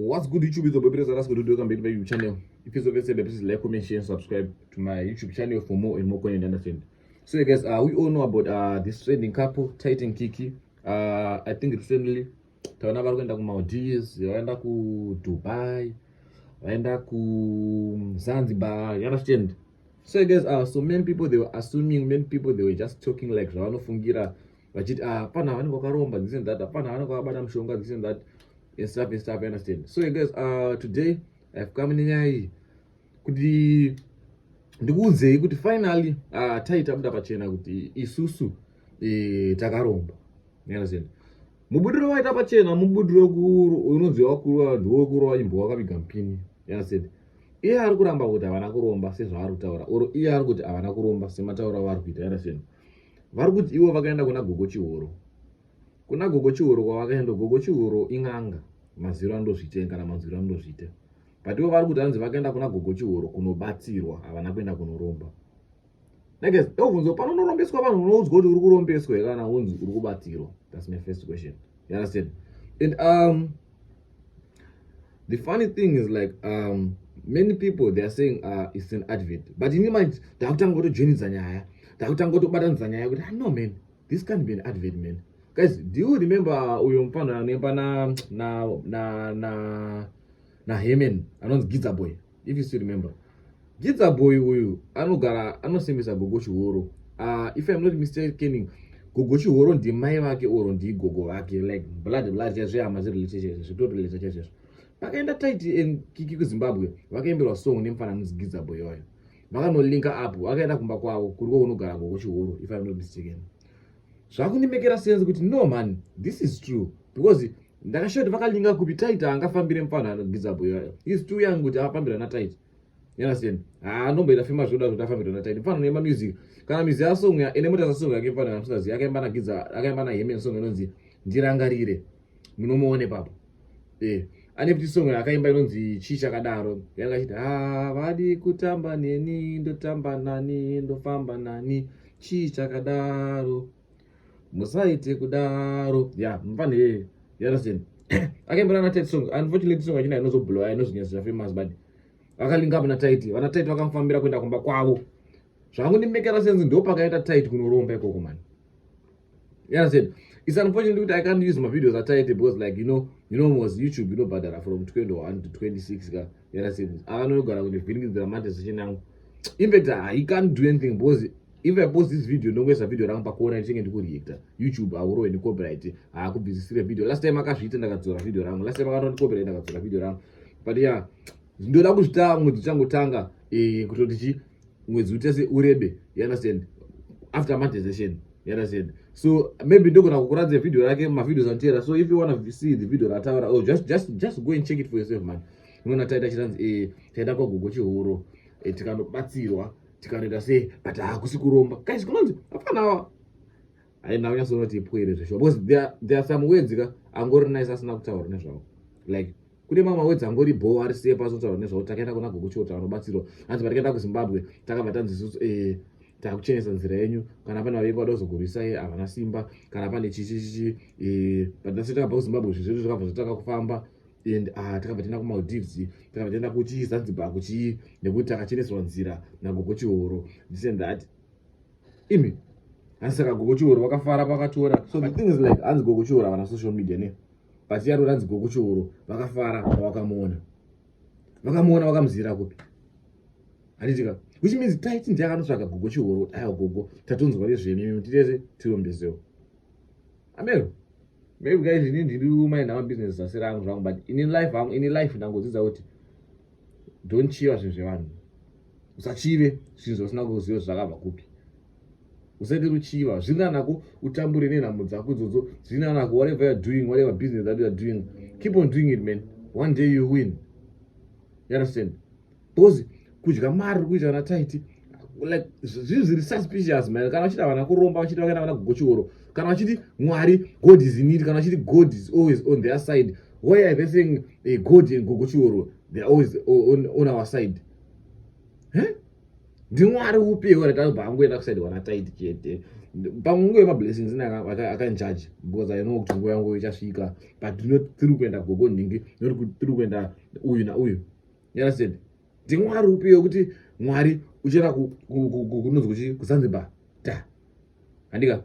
What's good YouTube? It's Obebe Zarasko to welcome back to my YouTube channel. If you're so please like, comment, share, and subscribe to my YouTube channel for more and more content. Understand? So guys, we all know about this trending couple, Titan Kiki. I think recently taona vari kuenda kuMaldives, vaenda kuDubai, vaenda kuZanzibar. You understand? So guys, so many people they were assuming, many people they were just talking like zvavanofungira vachiti pana vanenge vakaromba this and that, pana vanenge vakabata mushonga this and that. And stuff, you understand? So guys, today I've come in here kuti ndikuudzei kuti finally taita buda pachena kuti isusu takaromba. You understand? Mubudiro waita pachena mubudiro unonzi wakuru ndowekuru waimbo wakaviga mpini. You understand? Iye ari kuramba kuti havana kuromba sezvavari kutaura, oro iye ari kuti havana kuromba semataura vari kuita. You understand? Vari kuti ivo vakaenda kuna gogo chihoro. Kuna gogo chihoro kwavakaenda, gogo chihoro ing'anga, maziro andozvite kana maziro andozvite. But ivo vari kuti hanzi vakaenda kuna gogo chihoro kunobatsirwa, havana kuenda kunoromba. Next, obvunzo panonorombeswa vanhu unoudzwa kuti uri kurombeswa kana unzi uri kubatsirwa. That's my first question. You understand? And the funny thing is like many people they are saying it's an advert. But in your mind, ndakutanga kutojoinidza nyaya, ndakutanga kutobatanidza nyaya kuti no man, this can't be an advert, man. Guys, do you remember uyo mfano anemba na Hemen anonzi Gidza Boy? If you still remember, Gidza Boy uyu anogara anosembesa gogo chihoro. If I'm not mistaken, gogo chihoro ndi mai vake oro ndi gogo vake, like blood chazvihama zvirelationship zvitotorelationship. Vakaenda Taiti and Kiki kuZimbabwe vakaimberwa song nemufananidzo Gidza Boy wayo, vakanolinka up, vakaenda kumba kwavo kuriko kunogara gogo chihoro, if I'm not mistaken. Zvakundimekera sense kuti no man, this is true, because ndakashoti vakalinga kupi Taita angafambire mufana Gidza Boy wayo. He's too young kuti afambire na Taita. You understand? Anomboita fema zvoda kuti afambire na Taita. Mufana nema music, kana music yasong ene mota song yake mufana namusingazi akaimba na Gidza, akaimba na Hemen song inonzi Ndirangarire. Munomuone papa. Ane kuti song akaimba inonzi Chichakadaro. Yakachiti vadi kutamba neni, ndotamba nani, ndofamba nani, Chichakadaro. Musaite kudaro. Yeah, mfane. You understand? Akaimba na Taita song. Unfortunately song achina inozoblow, inozonyesa famous but vakalinga na Taita. Vana Taita vakamufambira kuenda kumba kwavo. Zvakundimekera sense ndo pakaita Taita kunoromba ikoko man. You understand? It's unfortunate that I can't use my videos at Taita because like you know was YouTube, but from 21 to 26 ka. You understand? I don't know gara kuti feeling the monetization yangu. In fact, I can't do anything because if I post this video, no waste a video rangu pakona nichinge ndikureacta. YouTube awuro and copyright. Akubvisisira video. Last time akazviita ndakadzora video rangu. Last time akanondi copyright ndakadzora video rangu. But yeah, ndoda kuzvita mwedzi changu tanga kutoti mwedzi utese urebe. You understand? After monetization. You understand? So maybe ndogona kukuradza video rake mavideos antera. So if you want to see the video rataura, oh just go and check it for yourself man. Unoona Taita chitanzi taenda kwa gogo chihoro tikanobatsirwa tikanoita sei but hakusi kuromba. Guys, kunonzi apana aina unyasonoti pwere zvesho because there are some words angori nice asina kutaura nezvavo. Like kune mamwe words angori bo ari safe asotaura nezvavo. Takaenda kuna gogo chihoro takanobatsirwa. Hanzi takaenda kuZimbabwe takabva tanzi isusu takuchenesa nzira yenyu kana pana vavengi vada kuzokurisai havana simba kana pane chichichichi but nasi takabva kuZimbabwe zvezvedu zvakabva zvataka kufamba and takabva tienda kuMaldives, takabva tienda kuZanzibar kuchii nekuti takacheneswa nzira nagogo chihoro this and that. Imi hanzi saka gogo chihoro vakafara vakatora. So the thing is like hanzi gogo chihoro havana social media ne, but yaro hanzi gogo chihoro vakafara vakamuona vakamuzira kupi hanitika, which means Taita ndiye akanotsvaga gogo chihoro. Ayo gogo tatonzwa nezvenyu titese tirombesewo. Amero maybe guys you need to do my now business as wrong but in life ndangodzidza kuti don't chiva zvinhu zvevanhu. Usachive zvinhu zvisina kuziva zvakabva kupi. Usaite kuchiva. Zvina nako utambure nenhamo dzako idzodzo. Zvina nako whatever you're doing, whatever business that you're doing, keep on doing it man. One day you win. You understand? Because kudya mari kuita na Taita like zvinhu zviri suspicious man. Kana vachita vana kuromba vachita vakaenda vana gogo chihoro, kana vachiti Mwari God is in it, kana vachiti God is always on their side, why are they saying God and gogo chihoro they are always on our side? Ndi Mwari upi ora tabva angoenda kuside wana Taita chete panguva yemablessings akanjaji because I know kuti nguva yangu ichasvika, but not tiri kuenda gogo ndingi, not kuti tiri kuenda uyu nauyu. You understand? Ndimwari upiwe kuti Mwari uchera kunonzi kuchi kuZanzibar. Andika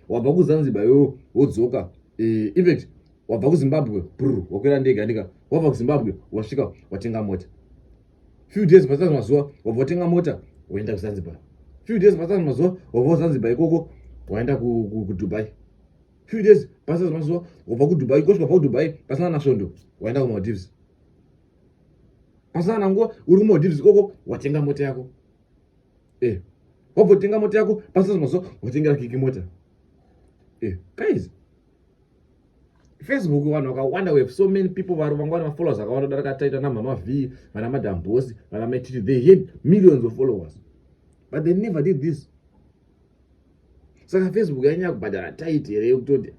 wabva kuZanzibar yo wodzoka, in fact wabva kuZimbabwe wakwera ndege, andika wabva kuZimbabwe wasvika watenga mota. Few days pasina mazuva wabva watenga mota waenda kuZanzibar. Few days pasina mazuva wabva kuZanzibar ikoko waenda kuDubai. Few days pasina mazuva wabva kuDubai, kusvika kuDubai pasina nasvondo waenda kuMaldives. Pasina nanguva uri kuMaldives ikoko watenga mota yako. Wabva watenga mota yako pasina mazuva watengera kiki mota. Guys, Facebook vanhu vakawanda, we have so many people vangwana followers akawanda daraka taita na Mama V, vana Madam Boss, vana Matiti, they had millions of followers, but they never did this. Saka Facebook yanya kubhadhara tight here yekutoti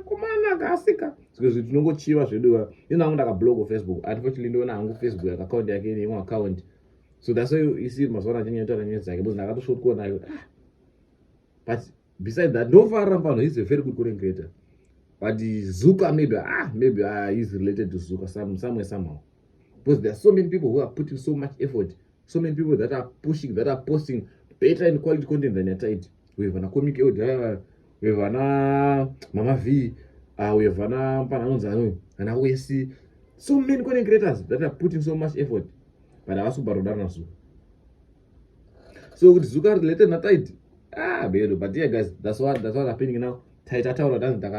kumana kasika because tinongochiva zvedu. Ina ndaka blog Facebook, unfortunately ndona hangu Facebook account yake ni account, so that's why you see mazwana chanyota news yake because nakatoshotwa nayo. But besides that, no far Rampano is a very good content creator. But the Zuka maybe he's related to Zuka somewhere somehow. Because there are so many people who are putting so much effort, so many people that are pushing, that are posting better and quality content than their tight. We have an comic, we have an Mama V, we have an Pananonzano, and now we see so many content creators that are putting so much effort. But I also barodana so. So with Zuka related na tight. But yeah, guys, that's what happening now. I don't want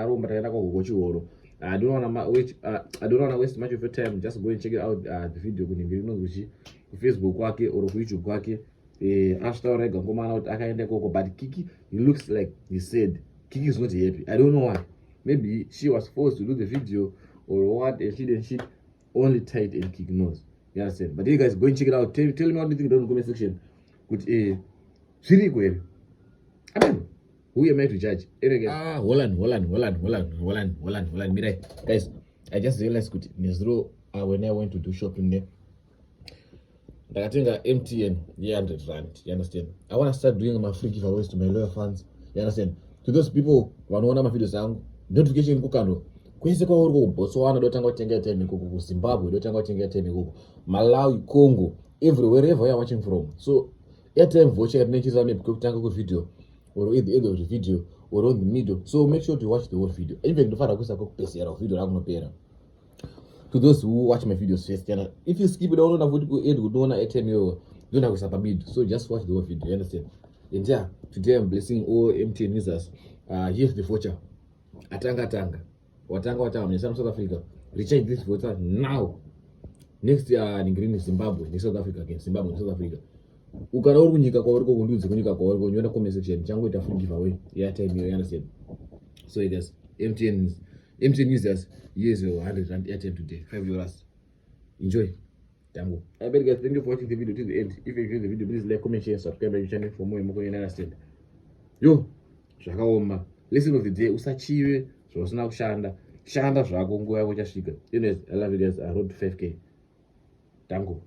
to waste much of your time. Just go and check it out. The video Facebook wake or YouTube wake. After I go out, I can't go. But Kiki, it looks like he said Kiki is not happy. I don't know why. Maybe she was forced to do the video or what, and she didn't. She only tight and Kiki knows. You understand? But you guys go and check it out. Tell me what you think down in the comment section. Good. I mean, who am I to judge? Hold on, Mirai. Guys, I just realized when I went to do shopping there, I think MTN, 100 rand, you understand? I want to start doing my free giveaways to my loyal fans, you understand? To those people who want to my videos, notification kukando. Kwese kwa uri Botswana dotanga kutenga time kuku, Zimbabwe dotanga kutenga time kuku, Malawi, Congo, wherever you are watching from. So, airtime voucher nechiza me kutanga ku video or at the end of the video or on the middle. So make sure to watch the whole video. Even the father goes to pesa video rakunopera. To those who watch my videos first, if you skip it all on a video go aid, don't airtime you don't have a bid. So just watch the whole video, you understand? And yeah, today I'm blessing all MTN users. Here's the voucher. Atanga. Watanga, South Africa. Recharge this voucher now. Next year, in green Zimbabwe, in South Africa again. Zimbabwe, South Africa. Ukana uri kunyika kwa uri kundudzi kunyika kwa uri kunyoenda comment section changu ita free giveaway ya time you understand. So guys, MTN users use your 100 rand airtime today, $5. Enjoy. Tango. I bet guys, thank you for watching the video till the end. If you enjoyed the video, please like, comment, share, subscribe to the channel for more and more. You understand? Yo, zvakaoma. Lesson of the day, usachiwe zvosina kushanda. Shanda zvako nguva yako chasvika. Anyways, I love you guys. I wrote 5K. Tango.